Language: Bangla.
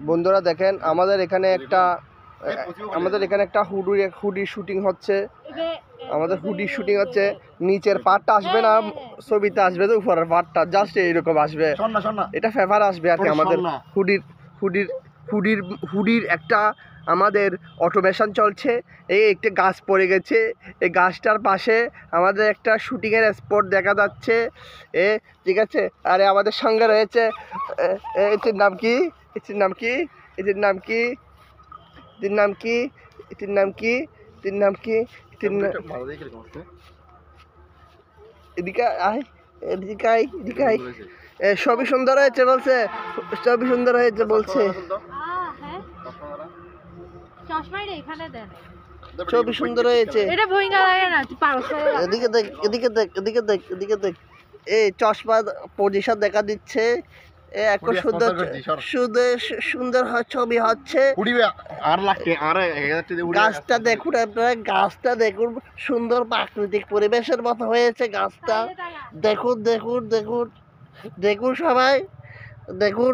বন্ধুরা দেখেন আমাদের এখানে একটা হুডির শুটিং হচ্ছে। আমাদের হুডির শুটিং হচ্ছে। নিচের পার্টটা আসবে না ছবিতে, আসবে তো উপরের পার্টটা জাস্ট এইরকম আসবে, এটা ফেভার আসবে আর কি। আমাদের হুডির একটা আমাদের অটোমেশন চলছে। এই একটা গাছ পড়ে গেছে, এই গাছটার পাশে আমাদের একটা শুটিংয়ের স্পট দেখা যাচ্ছে। ঠিক আছে। আরে আমাদের সঙ্গে রয়েছে, এটির নাম কি, এটির নাম কি, এটির নাম কি, এটির নাম কি, এটির নাম কি, এটির নাম কি, এটির নাম এদিকে আয়, এদিকে আয়, এদিকে আয়। সবই সুন্দর হয়েছে বলছে, সবই সুন্দর হয়েছে বলছে, ছবি সুন্দর হয়েছে। এদিকে দেখ, এদিকে দেখ, এদিকে দেখ, এদিকে দেখ। এই চশমা পজিশন দেখা দিচ্ছে। একটা সুন্দর সুন্দর ছবি হচ্ছে। গাছটা দেখুন আপনারা, গাছটা দেখুন, সুন্দর প্রাকৃতিক পরিবেশের মতো হয়েছে গাছটা। দেখুন দেখুন দেখুন দেখুন সবাই দেখুন।